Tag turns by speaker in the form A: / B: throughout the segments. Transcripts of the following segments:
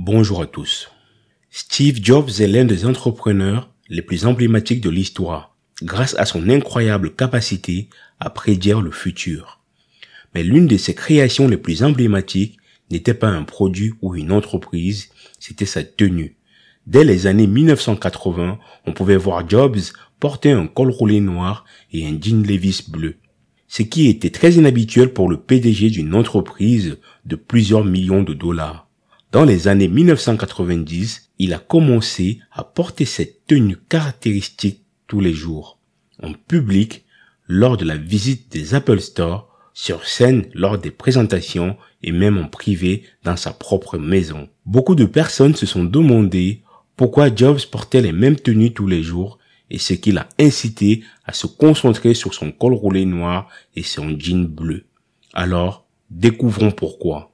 A: Bonjour à tous. Steve Jobs est l'un des entrepreneurs les plus emblématiques de l'histoire, grâce à son incroyable capacité à prédire le futur. Mais l'une de ses créations les plus emblématiques n'était pas un produit ou une entreprise, c'était sa tenue. Dès les années 1980, on pouvait voir Jobs porter un col roulé noir et un jean Levi's bleu, ce qui était très inhabituel pour le PDG d'une entreprise de plusieurs millions de dollars. Dans les années 1990, il a commencé à porter cette tenue caractéristique tous les jours, en public, lors de la visite des Apple Store, sur scène lors des présentations et même en privé dans sa propre maison. Beaucoup de personnes se sont demandé pourquoi Jobs portait les mêmes tenues tous les jours et ce qui l'a incité à se concentrer sur son col roulé noir et son jean bleu. Alors, découvrons pourquoi.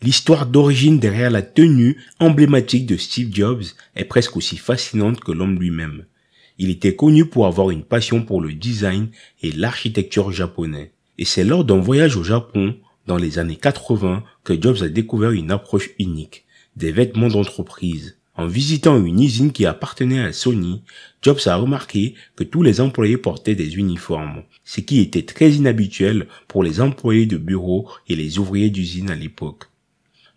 A: L'histoire d'origine derrière la tenue emblématique de Steve Jobs est presque aussi fascinante que l'homme lui-même. Il était connu pour avoir une passion pour le design et l'architecture japonais. Et c'est lors d'un voyage au Japon, dans les années 80, que Jobs a découvert une approche unique, des vêtements d'entreprise. En visitant une usine qui appartenait à Sony, Jobs a remarqué que tous les employés portaient des uniformes, ce qui était très inhabituel pour les employés de bureau et les ouvriers d'usine à l'époque.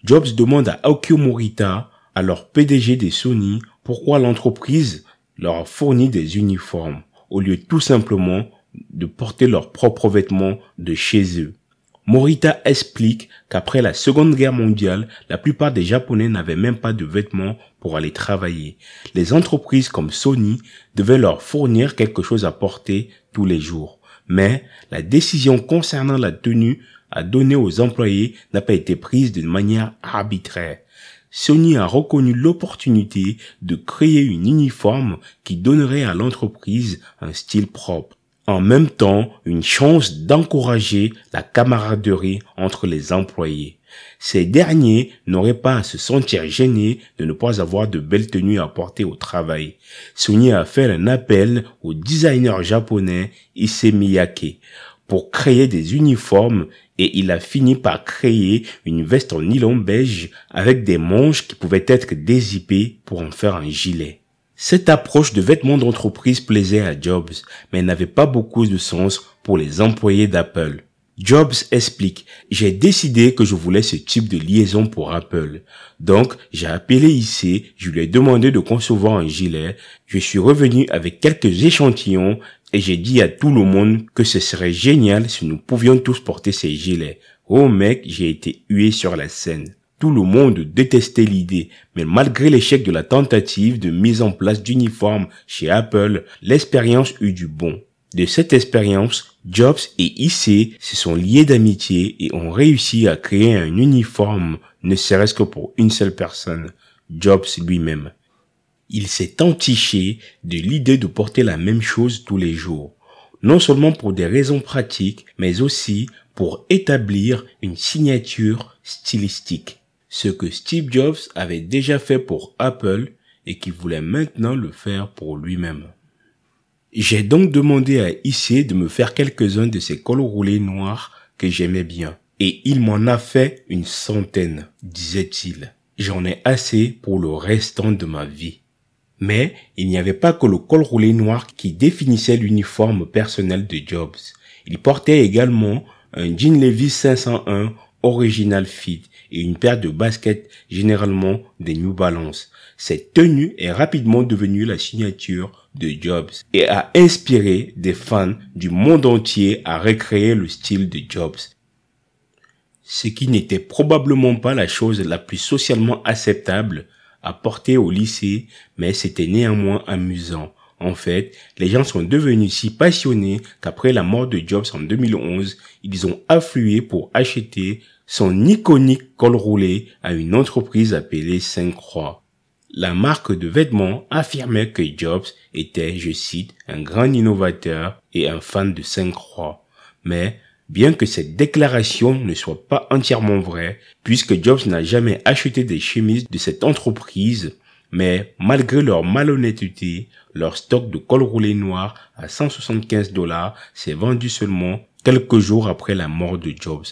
A: Jobs demande à Akio Morita, alors PDG de Sony, pourquoi l'entreprise leur a fourni des uniformes, au lieu tout simplement de porter leurs propres vêtements de chez eux. Morita explique qu'après la Seconde Guerre mondiale, la plupart des Japonais n'avaient même pas de vêtements pour aller travailler. Les entreprises comme Sony devaient leur fournir quelque chose à porter tous les jours. Mais la décision concernant la tenue à donner aux employés n'a pas été prise de manière arbitraire. Sony a reconnu l'opportunité de créer une uniforme qui donnerait à l'entreprise un style propre. En même temps, une chance d'encourager la camaraderie entre les employés. Ces derniers n'auraient pas à se sentir gênés de ne pas avoir de belles tenues à porter au travail. Sony a fait un appel au designer japonais Issey Miyake pour créer des uniformes et il a fini par créer une veste en nylon beige avec des manches qui pouvaient être dézippées pour en faire un gilet. Cette approche de vêtements d'entreprise plaisait à Jobs, mais n'avait pas beaucoup de sens pour les employés d'Apple. Jobs explique, « J'ai décidé que je voulais ce type de liaison pour Apple. Donc, j'ai appelé Issey, je lui ai demandé de concevoir un gilet. Je suis revenu avec quelques échantillons et j'ai dit à tout le monde que ce serait génial si nous pouvions tous porter ces gilets. Oh mec, j'ai été hué sur la scène. » Tout le monde détestait l'idée, mais malgré l'échec de la tentative de mise en place d'uniformes chez Apple, l'expérience eut du bon. De cette expérience, Jobs et Issey se sont liés d'amitié et ont réussi à créer un uniforme, ne serait-ce que pour une seule personne, Jobs lui-même. Il s'est entiché de l'idée de porter la même chose tous les jours, non seulement pour des raisons pratiques, mais aussi pour établir une signature stylistique. Ce que Steve Jobs avait déjà fait pour Apple et qui voulait maintenant le faire pour lui-même. J'ai donc demandé à Issey de me faire quelques-uns de ces cols roulés noirs que j'aimais bien. Et il m'en a fait une centaine, disait-il. J'en ai assez pour le restant de ma vie. Mais il n'y avait pas que le col roulé noir qui définissait l'uniforme personnel de Jobs. Il portait également un jean Levi's 501 Original Fit et une paire de baskets, généralement des New Balance. Cette tenue est rapidement devenue la signature de Jobs et a inspiré des fans du monde entier à recréer le style de Jobs. Ce qui n'était probablement pas la chose la plus socialement acceptable à porter au lycée, mais c'était néanmoins amusant. En fait, les gens sont devenus si passionnés qu'après la mort de Jobs en 2011, ils ont afflué pour acheter son iconique col roulé à une entreprise appelée 5 Croix. La marque de vêtements affirmait que Jobs était, je cite, un grand innovateur et un fan de 5 Croix. Mais, bien que cette déclaration ne soit pas entièrement vraie, puisque Jobs n'a jamais acheté des chemises de cette entreprise, mais malgré leur malhonnêteté, leur stock de col roulé noir à $175 s'est vendu seulement quelques jours après la mort de Jobs.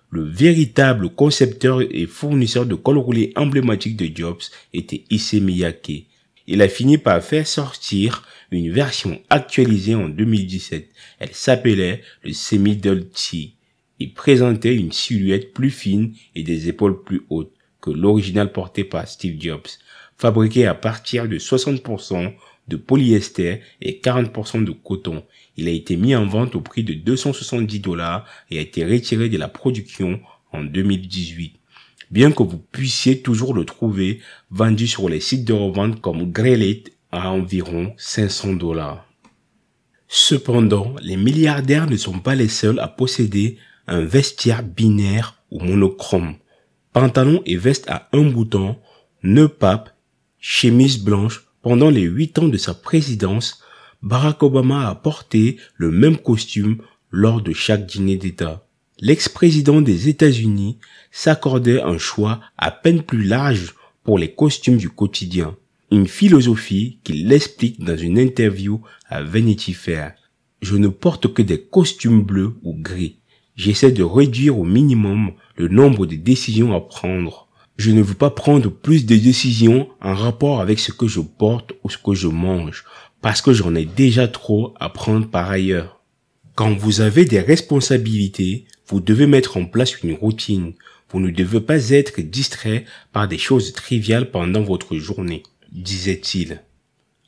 A: Le véritable concepteur et fournisseur de col roulé emblématique de Jobs était Issey Miyake. Il a fini par faire sortir une version actualisée en 2017. Elle s'appelait le Semi-Dull Tee et présentait une silhouette plus fine et des épaules plus hautes que l'original porté par Steve Jobs. Fabriqué à partir de 60% de polyester et 40% de coton. Il a été mis en vente au prix de $270 et a été retiré de la production en 2018. Bien que vous puissiez toujours le trouver vendu sur les sites de revente comme Graillet à environ $500. Cependant, les milliardaires ne sont pas les seuls à posséder un vestiaire binaire ou monochrome. Pantalon et veste à un bouton, nœud pape, chemise blanche. Pendant les 8 ans de sa présidence, Barack Obama a porté le même costume lors de chaque dîner d'État. L'ex-président des États-Unis s'accordait un choix à peine plus large pour les costumes du quotidien. Une philosophie qu'il explique dans une interview à Vanity Fair. Je ne porte que des costumes bleus ou gris. J'essaie de réduire au minimum le nombre de décisions à prendre. Je ne veux pas prendre plus de décisions en rapport avec ce que je porte ou ce que je mange, parce que j'en ai déjà trop à prendre par ailleurs. Quand vous avez des responsabilités, vous devez mettre en place une routine. Vous ne devez pas être distrait par des choses triviales pendant votre journée, disait-il.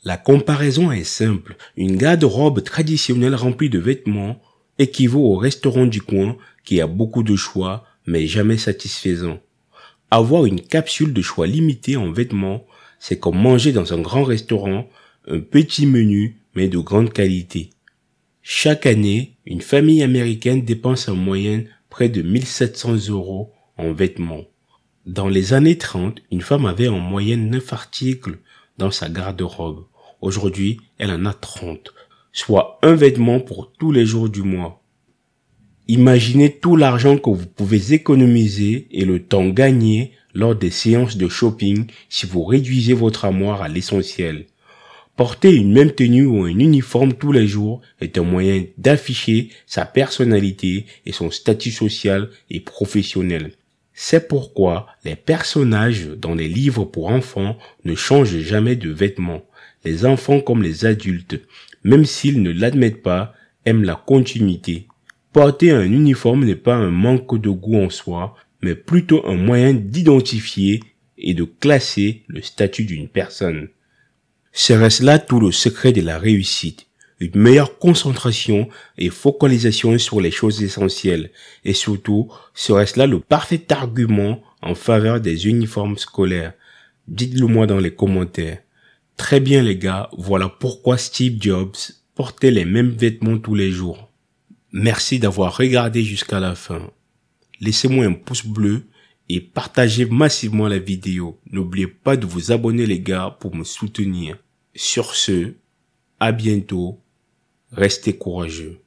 A: La comparaison est simple. Une garde-robe traditionnelle remplie de vêtements équivaut au restaurant du coin qui a beaucoup de choix, mais jamais satisfaisant. Avoir une capsule de choix limité en vêtements, c'est comme manger dans un grand restaurant, un petit menu, mais de grande qualité. Chaque année, une famille américaine dépense en moyenne près de 1700 € en vêtements. Dans les années 30, une femme avait en moyenne 9 articles dans sa garde-robe. Aujourd'hui, elle en a 30, soit un vêtement pour tous les jours du mois. Imaginez tout l'argent que vous pouvez économiser et le temps gagné lors des séances de shopping si vous réduisez votre armoire à l'essentiel. Porter une même tenue ou un uniforme tous les jours est un moyen d'afficher sa personnalité et son statut social et professionnel. C'est pourquoi les personnages dans les livres pour enfants ne changent jamais de vêtements. Les enfants comme les adultes, même s'ils ne l'admettent pas, aiment la continuité. Porter un uniforme n'est pas un manque de goût en soi, mais plutôt un moyen d'identifier et de classer le statut d'une personne. Serait-ce là tout le secret de la réussite? Une meilleure concentration et focalisation sur les choses essentielles. Et surtout, serait-ce là le parfait argument en faveur des uniformes scolaires? Dites-le moi dans les commentaires. Très bien les gars, voilà pourquoi Steve Jobs portait les mêmes vêtements tous les jours. Merci d'avoir regardé jusqu'à la fin. Laissez-moi un pouce bleu et partagez massivement la vidéo. N'oubliez pas de vous abonner les gars pour me soutenir. Sur ce, à bientôt. Restez courageux.